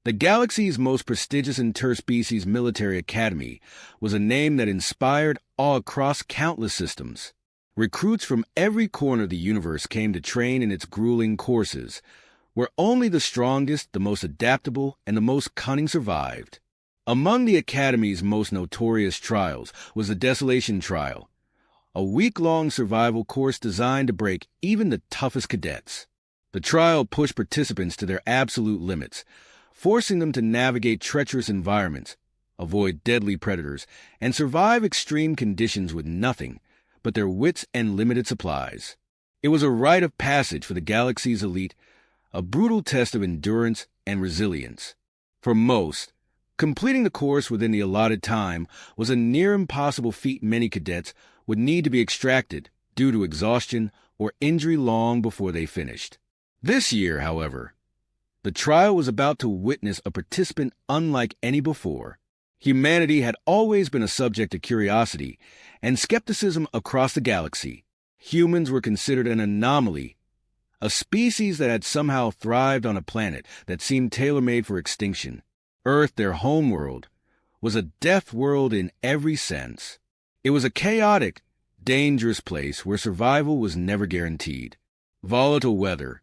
The galaxy's most prestigious interspecies military academy was a name that inspired awe across countless systems. Recruits from every corner of the universe came to train in its grueling courses, where only the strongest, the most adaptable, and the most cunning survived. Among the Academy's most notorious trials was the Desolation Trial, a week-long survival course designed to break even the toughest cadets. The trial pushed participants to their absolute limits, forcing them to navigate treacherous environments, avoid deadly predators, and survive extreme conditions with nothing but their wits and limited supplies. It was a rite of passage for the galaxy's elite, a brutal test of endurance and resilience. For most, completing the course within the allotted time was a near-impossible feat. Many cadets would need to be extracted due to exhaustion or injury long before they finished. This year, however, the trial was about to witness a participant unlike any before. Humanity had always been a subject of curiosity and skepticism across the galaxy. Humans were considered an anomaly, a species that had somehow thrived on a planet that seemed tailor-made for extinction. Earth, their homeworld, was a death world in every sense. It was a chaotic, dangerous place where survival was never guaranteed. Volatile weather,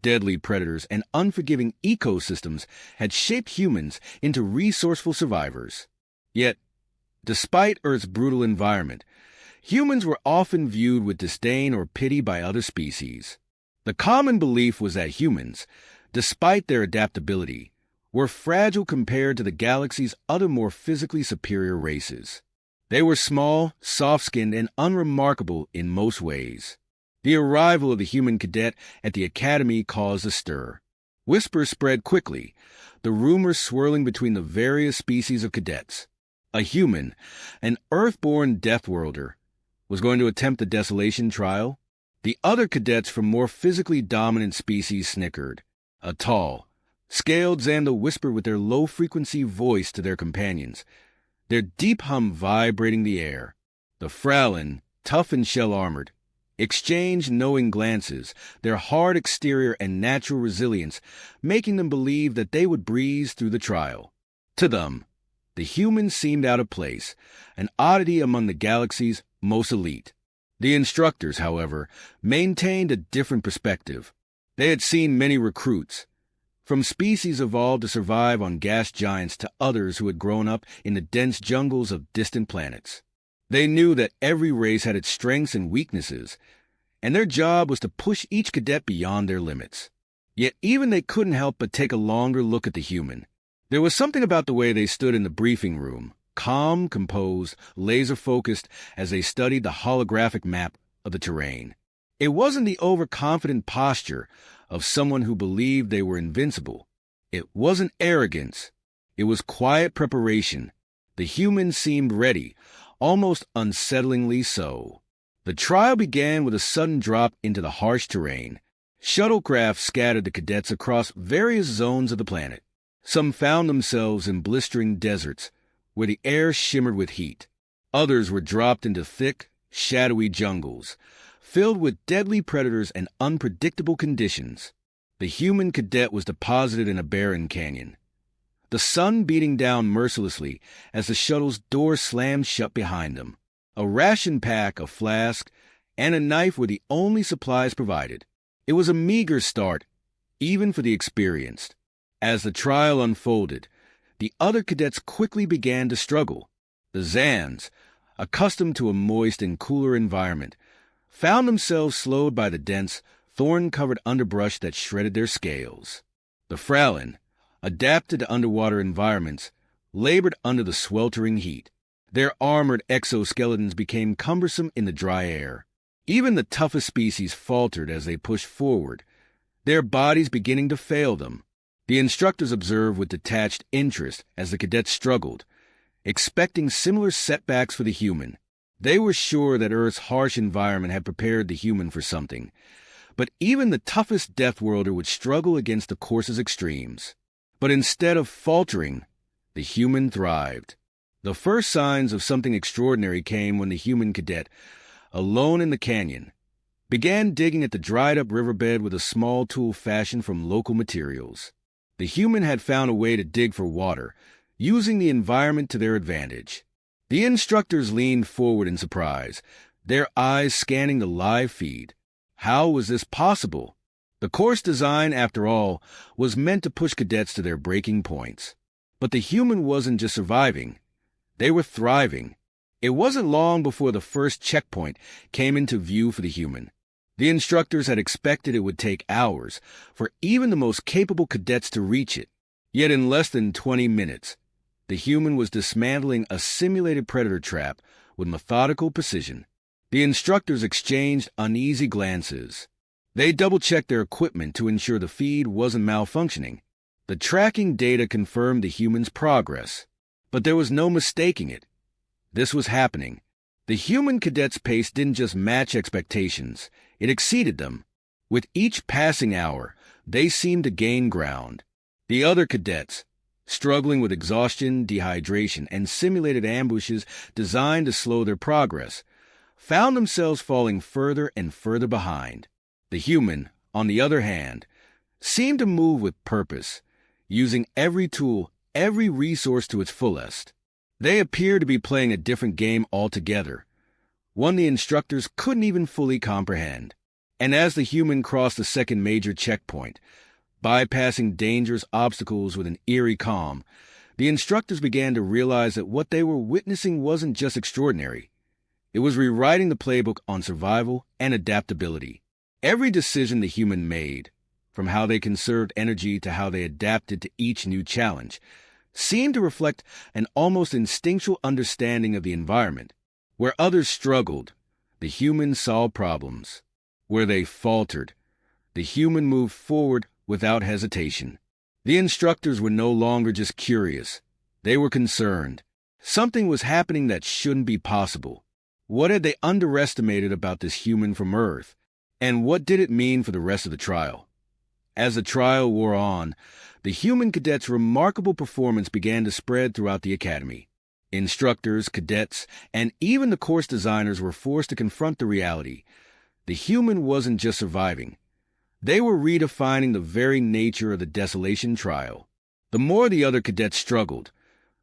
deadly predators, and unforgiving ecosystems had shaped humans into resourceful survivors. Yet, despite Earth's brutal environment, humans were often viewed with disdain or pity by other species. The common belief was that humans, despite their adaptability, were fragile compared to the galaxy's other more physically superior races. They were small, soft-skinned, and unremarkable in most ways. The arrival of the human cadet at the Academy caused a stir. Whispers spread quickly, the rumors swirling between the various species of cadets. A human, an Earth-born Deathworlder, was going to attempt the Desolation Trial. The other cadets from more physically dominant species snickered. A tall, scaled Xanda whispered with their low-frequency voice to their companions, their deep hum vibrating the air. The Fraulein, tough and shell-armored, exchanged knowing glances, their hard exterior and natural resilience making them believe that they would breeze through the trial. To them, the humans seemed out of place, an oddity among the galaxy's most elite. The instructors, however, maintained a different perspective. They had seen many recruits, from species evolved to survive on gas giants to others who had grown up in the dense jungles of distant planets. They knew that every race had its strengths and weaknesses, and their job was to push each cadet beyond their limits. Yet even they couldn't help but take a longer look at the human. There was something about the way they stood in the briefing room, calm, composed, laser-focused as they studied the holographic map of the terrain. It wasn't the overconfident posture of someone who believed they were invincible. It wasn't arrogance. It was quiet preparation. The humans seemed ready, almost unsettlingly so. The trial began with a sudden drop into the harsh terrain. Shuttlecraft scattered the cadets across various zones of the planet. Some found themselves in blistering deserts, where the air shimmered with heat. Others were dropped into thick, shadowy jungles, filled with deadly predators and unpredictable conditions. The human cadet was deposited in a barren canyon, the sun beating down mercilessly as the shuttle's door slammed shut behind them. A ration pack, a flask, and a knife were the only supplies provided. It was a meager start, even for the experienced. As the trial unfolded, the other cadets quickly began to struggle. The Xans, accustomed to a moist and cooler environment, found themselves slowed by the dense, thorn-covered underbrush that shredded their scales. The Fraulein, adapted to underwater environments, labored under the sweltering heat. Their armored exoskeletons became cumbersome in the dry air. Even the toughest species faltered as they pushed forward, their bodies beginning to fail them. The instructors observed with detached interest as the cadets struggled, expecting similar setbacks for the human. They were sure that Earth's harsh environment had prepared the human for something, but even the toughest Deathworlder would struggle against the course's extremes. But instead of faltering, the human thrived. The first signs of something extraordinary came when the human cadet, alone in the canyon, began digging at the dried-up riverbed with a small tool fashioned from local materials. The human had found a way to dig for water, using the environment to their advantage. The instructors leaned forward in surprise, their eyes scanning the live feed. How was this possible? The course design, after all, was meant to push cadets to their breaking points. But the human wasn't just surviving. They were thriving. It wasn't long before the first checkpoint came into view for the human. The instructors had expected it would take hours for even the most capable cadets to reach it. Yet in less than 20 minutes, the human was dismantling a simulated predator trap with methodical precision. The instructors exchanged uneasy glances. They double-checked their equipment to ensure the feed wasn't malfunctioning. The tracking data confirmed the human's progress, but there was no mistaking it. This was happening. The human cadet's pace didn't just match expectations, it exceeded them. With each passing hour, they seemed to gain ground. The other cadets, struggling with exhaustion, dehydration, and simulated ambushes designed to slow their progress, found themselves falling further and further behind. The human, on the other hand, seemed to move with purpose, using every tool, every resource to its fullest. They appeared to be playing a different game altogether, one the instructors couldn't even fully comprehend. And as the human crossed the second major checkpoint, bypassing dangerous obstacles with an eerie calm, the instructors began to realize that what they were witnessing wasn't just extraordinary. It was rewriting the playbook on survival and adaptability. Every decision the human made, from how they conserved energy to how they adapted to each new challenge, seemed to reflect an almost instinctual understanding of the environment. Where others struggled, the human solved problems. Where they faltered, the human moved forward without hesitation. The instructors were no longer just curious. They were concerned. Something was happening that shouldn't be possible. What had they underestimated about this human from Earth? And what did it mean for the rest of the trial? As the trial wore on, the human cadets' remarkable performance began to spread throughout the academy. Instructors, cadets, and even the course designers were forced to confront the reality. The human wasn't just surviving. They were redefining the very nature of the desolation trial. The more the other cadets struggled,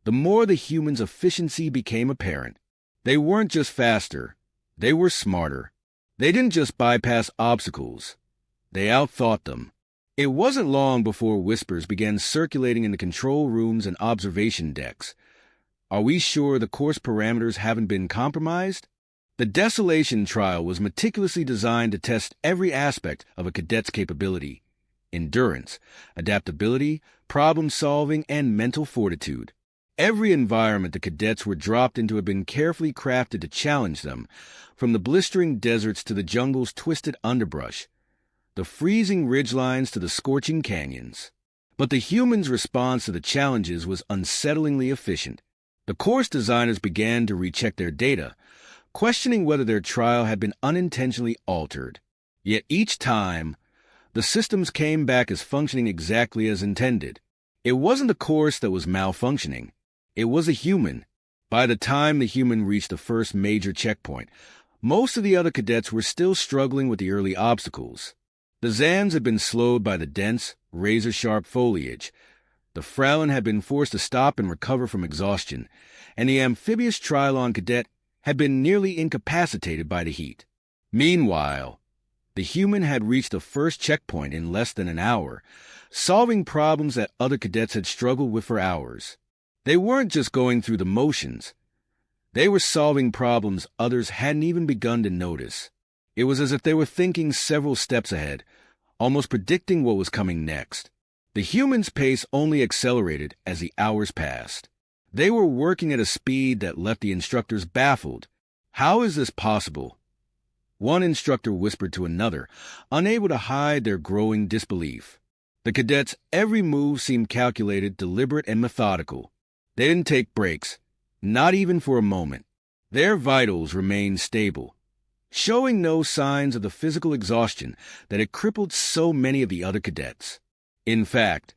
the more the human's efficiency became apparent. They weren't just faster, they were smarter. They didn't just bypass obstacles, they outthought them. It wasn't long before whispers began circulating in the control rooms and observation decks. Are we sure the course parameters haven't been compromised? The desolation trial was meticulously designed to test every aspect of a cadet's capability: endurance, adaptability, problem-solving, and mental fortitude. Every environment the cadets were dropped into had been carefully crafted to challenge them, from the blistering deserts to the jungle's twisted underbrush, the freezing ridgelines to the scorching canyons. But the humans' response to the challenges was unsettlingly efficient. The course designers began to recheck their data, questioning whether their trial had been unintentionally altered. Yet each time, the systems came back as functioning exactly as intended. It wasn't the course that was malfunctioning. It was a human. By the time the human reached the first major checkpoint, most of the other cadets were still struggling with the early obstacles. The Zans had been slowed by the dense, razor-sharp foliage. The Fraulein had been forced to stop and recover from exhaustion, and the amphibious Trilon cadet had been nearly incapacitated by the heat. Meanwhile, the human had reached the first checkpoint in less than an hour, solving problems that other cadets had struggled with for hours. They weren't just going through the motions. They were solving problems others hadn't even begun to notice. It was as if they were thinking several steps ahead, almost predicting what was coming next. The human's pace only accelerated as the hours passed. They were working at a speed that left the instructors baffled. How is this possible? One instructor whispered to another, unable to hide their growing disbelief. The cadets' every move seemed calculated, deliberate, and methodical. They didn't take breaks, not even for a moment. Their vitals remained stable, showing no signs of the physical exhaustion that had crippled so many of the other cadets. In fact,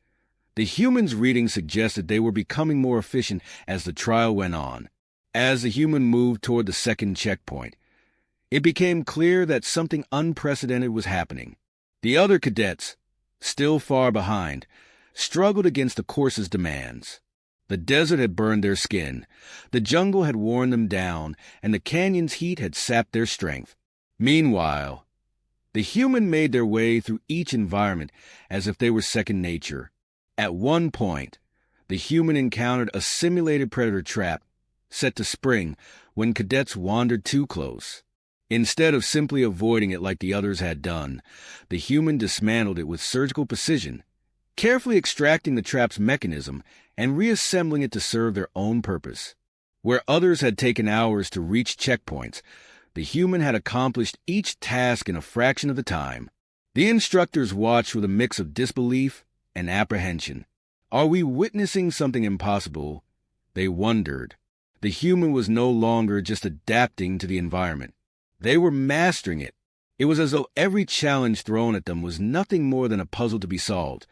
the humans' readings suggested they were becoming more efficient as the trial went on. As the human moved toward the second checkpoint, it became clear that something unprecedented was happening. The other cadets, still far behind, struggled against the course's demands. The desert had burned their skin, the jungle had worn them down, and the canyon's heat had sapped their strength. Meanwhile, the human made their way through each environment as if they were second nature. At one point, the human encountered a simulated predator trap set to spring when cadets wandered too close. Instead of simply avoiding it like the others had done, the human dismantled it with surgical precision, carefully extracting the trap's mechanism and reassembling it to serve their own purpose. Where others had taken hours to reach checkpoints, the human had accomplished each task in a fraction of the time. The instructors watched with a mix of disbelief and apprehension. Are we witnessing something impossible? They wondered. The human was no longer just adapting to the environment. They were mastering it. It was as though every challenge thrown at them was nothing more than a puzzle to be solved,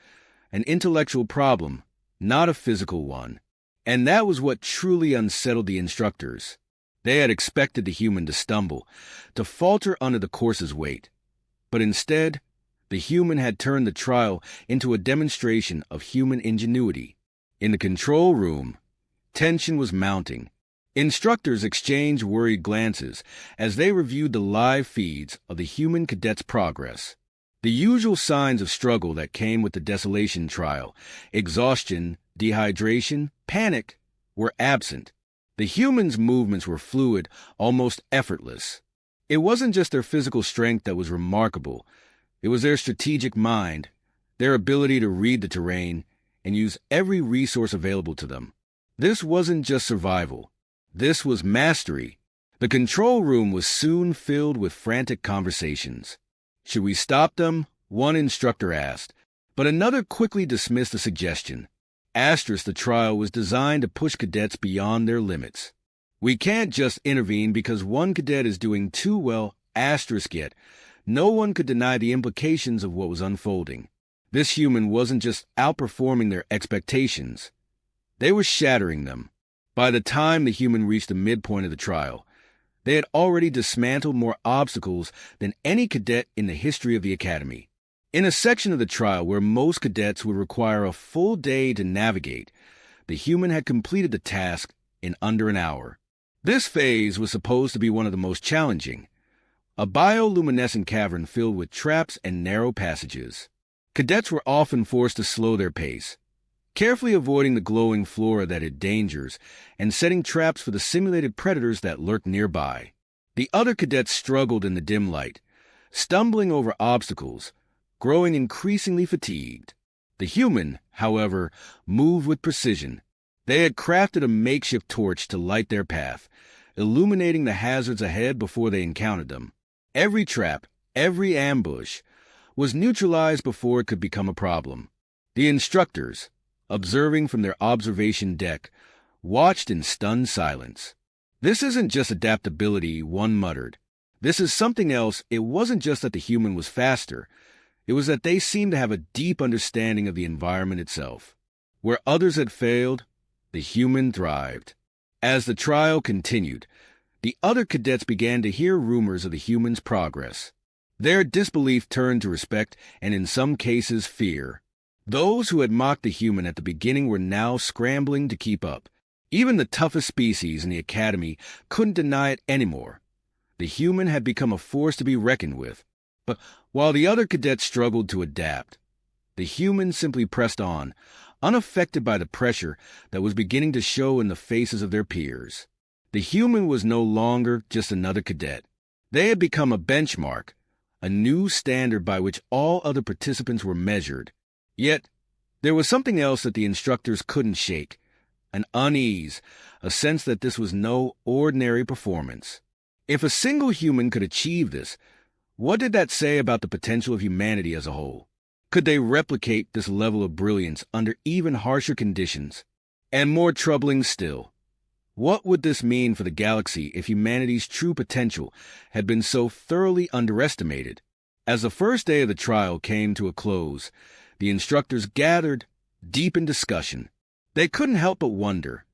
an intellectual problem, not a physical one. And that was what truly unsettled the instructors. They had expected the human to stumble, to falter under the course's weight. But instead, the human had turned the trial into a demonstration of human ingenuity. In the control room, tension was mounting. Instructors exchanged worried glances as they reviewed the live feeds of the human cadet's progress. The usual signs of struggle that came with the desolation trial, exhaustion, dehydration, panic, were absent. The humans' movements were fluid, almost effortless. It wasn't just their physical strength that was remarkable. It was their strategic mind, their ability to read the terrain and use every resource available to them. This wasn't just survival. This was mastery. The control room was soon filled with frantic conversations. Should we stop them? One instructor asked, but another quickly dismissed the suggestion. The trial was designed to push cadets beyond their limits. We can't just intervene because one cadet is doing too well, yet. No one could deny the implications of what was unfolding. This human wasn't just outperforming their expectations. They were shattering them. By the time the human reached the midpoint of the trial, they had already dismantled more obstacles than any cadet in the history of the Academy. In a section of the trial where most cadets would require a full day to navigate, the human had completed the task in under an hour. This phase was supposed to be one of the most challenging, a bioluminescent cavern filled with traps and narrow passages. Cadets were often forced to slow their pace, carefully avoiding the glowing flora that hid dangers and setting traps for the simulated predators that lurked nearby. The other cadets struggled in the dim light, stumbling over obstacles, growing increasingly fatigued. The human, however, moved with precision. They had crafted a makeshift torch to light their path, illuminating the hazards ahead before they encountered them. Every trap, every ambush, was neutralized before it could become a problem. The instructors, observing from their observation deck, watched in stunned silence. This isn't just adaptability, one muttered. This is something else. It wasn't just that the human was faster. It was that they seemed to have a deep understanding of the environment itself. Where others had failed, the human thrived. As the trial continued, the other cadets began to hear rumors of the human's progress. Their disbelief turned to respect and, in some cases, fear. Those who had mocked the human at the beginning were now scrambling to keep up. Even the toughest species in the Academy couldn't deny it anymore. The human had become a force to be reckoned with. But while the other cadets struggled to adapt, the human simply pressed on, unaffected by the pressure that was beginning to show in the faces of their peers. The human was no longer just another cadet. They had become a benchmark, a new standard by which all other participants were measured. Yet, there was something else that the instructors couldn't shake, an unease, a sense that this was no ordinary performance. If a single human could achieve this, what did that say about the potential of humanity as a whole? Could they replicate this level of brilliance under even harsher conditions? And more troubling still, what would this mean for the galaxy if humanity's true potential had been so thoroughly underestimated? As the first day of the trial came to a close, the instructors gathered, deep in discussion. They couldn't help but wonder,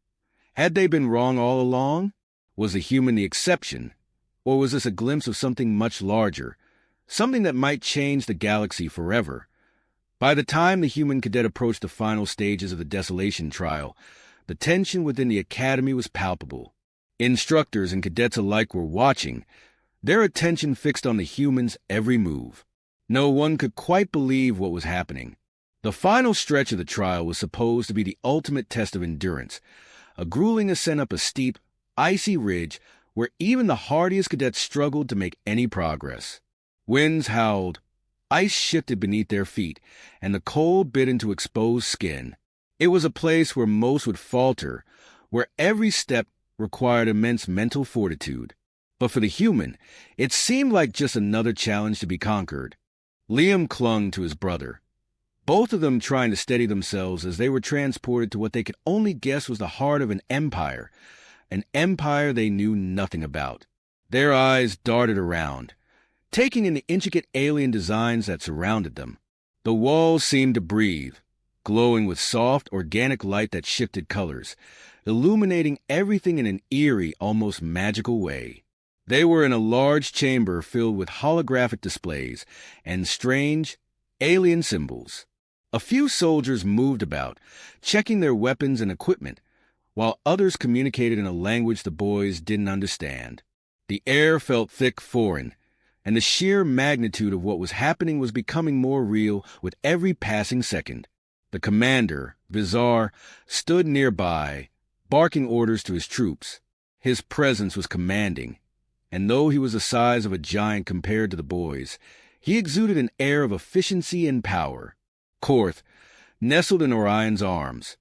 had they been wrong all along? Was the human the exception? Or was this a glimpse of something much larger, something that might change the galaxy forever? By the time the human cadet approached the final stages of the Desolation trial, the tension within the academy was palpable. Instructors and cadets alike were watching, their attention fixed on the human's every move. No one could quite believe what was happening. The final stretch of the trial was supposed to be the ultimate test of endurance, a grueling ascent up a steep, icy ridge where even the hardiest cadets struggled to make any progress. Winds howled, ice shifted beneath their feet, and the cold bit into exposed skin. It was a place where most would falter, where every step required immense mental fortitude. But for the human, it seemed like just another challenge to be conquered. Liam clung to his brother, both of them trying to steady themselves as they were transported to what they could only guess was the heart of an empire they knew nothing about. Their eyes darted around, taking in the intricate alien designs that surrounded them. The walls seemed to breathe, glowing with soft, organic light that shifted colors, illuminating everything in an eerie, almost magical way. They were in a large chamber filled with holographic displays and strange, alien symbols. A few soldiers moved about, checking their weapons and equipment, while others communicated in a language the boys didn't understand. The air felt thick, foreign, and the sheer magnitude of what was happening was becoming more real with every passing second. The commander, Vizar, stood nearby, barking orders to his troops. His presence was commanding, and though he was the size of a giant compared to the boys, he exuded an air of efficiency and power. Korth, nestled in Orion's arms,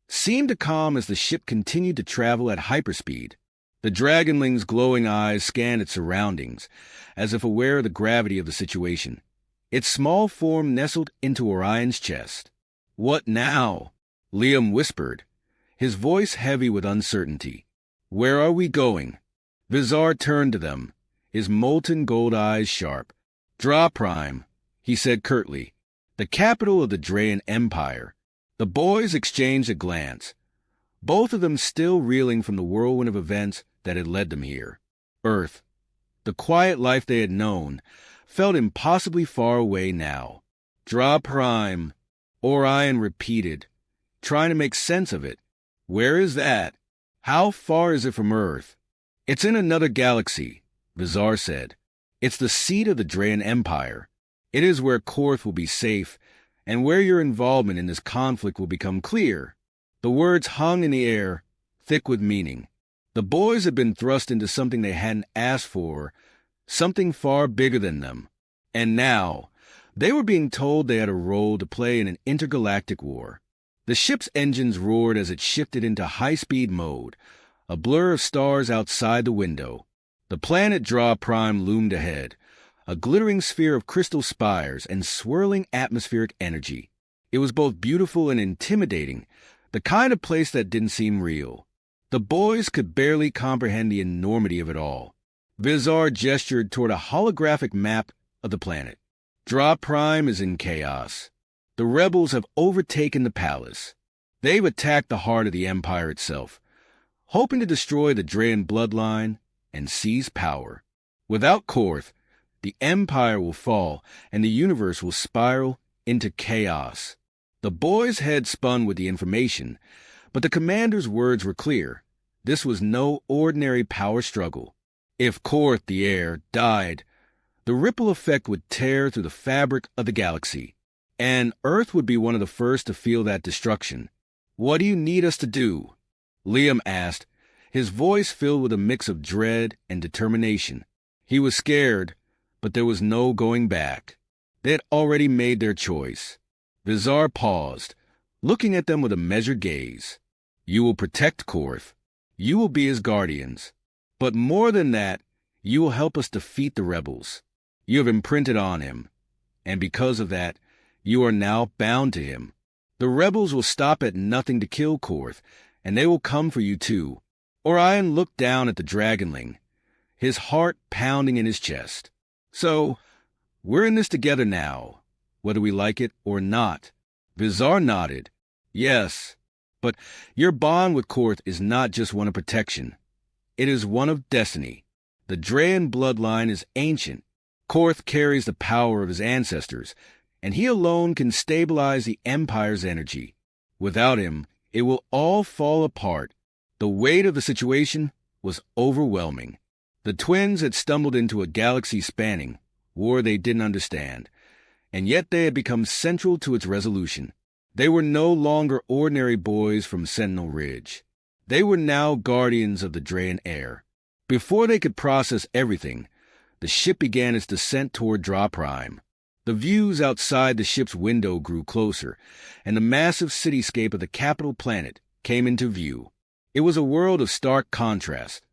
seemed to calm as the ship continued to travel at hyperspeed. The dragonling's glowing eyes scanned its surroundings, as if aware of the gravity of the situation. Its small form nestled into Orion's chest. "What now?" Liam whispered, his voice heavy with uncertainty. "Where are we going?" Vizar turned to them, his molten gold eyes sharp. "Dra Prime," he said curtly, "the capital of the Drayan Empire." The boys exchanged a glance, both of them still reeling from the whirlwind of events that had led them here. Earth, the quiet life they had known, felt impossibly far away now. "Dra Prime," Orion repeated, trying to make sense of it. "Where is that? How far is it from Earth?" "It's in another galaxy," Vizar said. "It's the seat of the Drayan Empire. It is where Korth will be safe, and where your involvement in this conflict will become clear." The words hung in the air, thick with meaning. The boys had been thrust into something they hadn't asked for, something far bigger than them. And now, they were being told they had a role to play in an intergalactic war. The ship's engines roared as it shifted into high-speed mode, a blur of stars outside the window. The planet Dra Prime loomed ahead, a glittering sphere of crystal spires and swirling atmospheric energy. It was both beautiful and intimidating, the kind of place that didn't seem real. The boys could barely comprehend the enormity of it all. Vizar gestured toward a holographic map of the planet. "Dra Prime is in chaos. The rebels have overtaken the palace. They've attacked the heart of the Empire itself, hoping to destroy the Drayan bloodline and seize power. Without Korth, the Empire will fall and the universe will spiral into chaos." The boys' heads spun with the information, but the commander's words were clear. This was no ordinary power struggle. If Korth, the heir, died, the ripple effect would tear through the fabric of the galaxy, and Earth would be one of the first to feel that destruction. "What do you need us to do?" Liam asked, his voice filled with a mix of dread and determination. He was scared, but there was no going back. They had already made their choice. Vizar paused, looking at them with a measured gaze. "You will protect Korth. You will be his guardians. But more than that, you will help us defeat the rebels. You have imprinted on him, and because of that, you are now bound to him. The rebels will stop at nothing to kill Korth, and they will come for you too." Orion looked down at the dragonling, his heart pounding in his chest. "So, we're in this together now, whether we like it or not." Vizar nodded. "Yes, but your bond with Korth is not just one of protection. It is one of destiny. The Drayan bloodline is ancient. Korth carries the power of his ancestors. and he alone can stabilize the Empire's energy. Without him, it will all fall apart. The weight of the situation was overwhelming. The twins had stumbled into a galaxy-spanning war they didn't understand, and yet they had become central to its resolution. They were no longer ordinary boys from Sentinel Ridge. They were now guardians of the Drayan air. Before they could process everything, the ship began its descent toward Dra Prime. The views outside the ship's window grew closer, and the massive cityscape of the capital planet came into view. It was a world of stark contrast.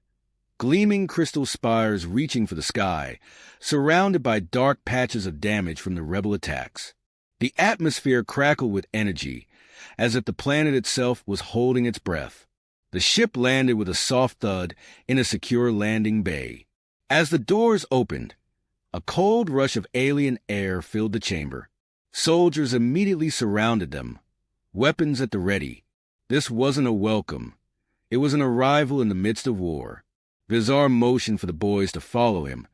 Gleaming crystal spires reaching for the sky, surrounded by dark patches of damage from the rebel attacks. The atmosphere crackled with energy, as if the planet itself was holding its breath. The ship landed with a soft thud in a secure landing bay. As the doors opened, a cold rush of alien air filled the chamber. Soldiers immediately surrounded them, weapons at the ready. This wasn't a welcome. It was an arrival in the midst of war. Vizar motioned for the boys to follow him,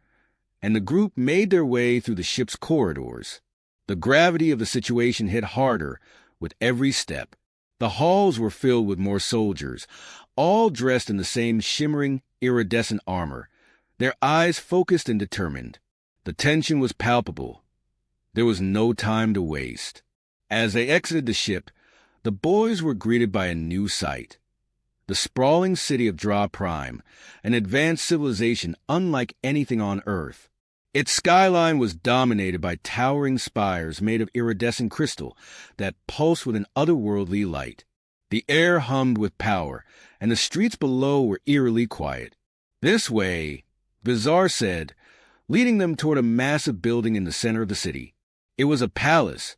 and the group made their way through the ship's corridors. The gravity of the situation hit harder with every step. The halls were filled with more soldiers, all dressed in the same shimmering, iridescent armor, their eyes focused and determined. The tension was palpable. There was no time to waste. As they exited the ship, the boys were greeted by a new sight. The sprawling city of Dra Prime, an advanced civilization unlike anything on Earth. Its skyline was dominated by towering spires made of iridescent crystal that pulsed with an otherworldly light. The air hummed with power, and the streets below were eerily quiet. "This way," Vizar said, leading them toward a massive building in the center of the city. It was a palace,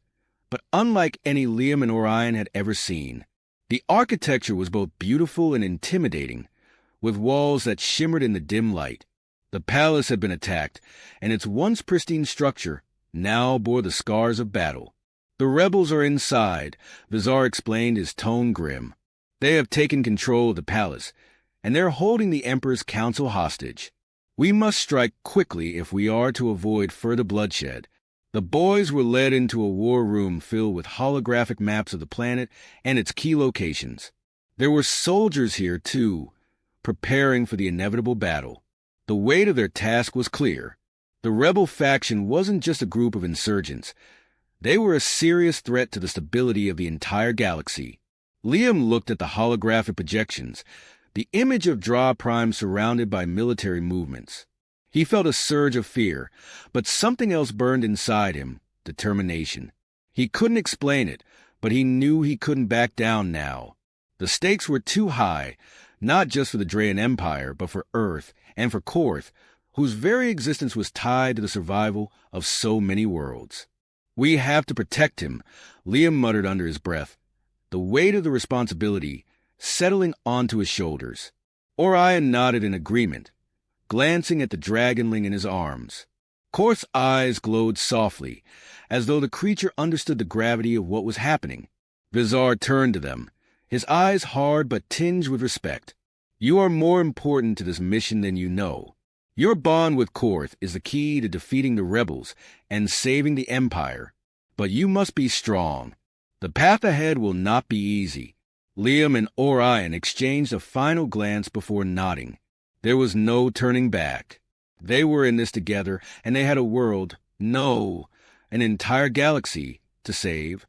but unlike any Liam and Orion had ever seen. The architecture was both beautiful and intimidating, with walls that shimmered in the dim light. The palace had been attacked, and its once pristine structure now bore the scars of battle. "The rebels are inside," Vizar explained, his tone grim. "They have taken control of the palace, and they're holding the Emperor's council hostage. We must strike quickly if we are to avoid further bloodshed." The boys were led into a war room filled with holographic maps of the planet and its key locations. There were soldiers here, too, preparing for the inevitable battle. The weight of their task was clear. The rebel faction wasn't just a group of insurgents. They were a serious threat to the stability of the entire galaxy. Liam looked at the holographic projections, the image of Dra Prime surrounded by military movements. He felt a surge of fear, but something else burned inside him, determination. He couldn't explain it, but he knew he couldn't back down now. The stakes were too high, not just for the Drayan Empire, but for Earth and for Korth, whose very existence was tied to the survival of so many worlds. "We have to protect him," Liam muttered under his breath, the weight of the responsibility settling onto his shoulders. Orion nodded in agreement, glancing at the dragonling in his arms. Korth's eyes glowed softly, as though the creature understood the gravity of what was happening. Vizar turned to them, his eyes hard but tinged with respect. "You are more important to this mission than you know. Your bond with Korth is the key to defeating the rebels and saving the Empire. But you must be strong. The path ahead will not be easy." Liam and Orion exchanged a final glance before nodding. There was no turning back. They were in this together, and they had a world, no, an entire galaxy, to save.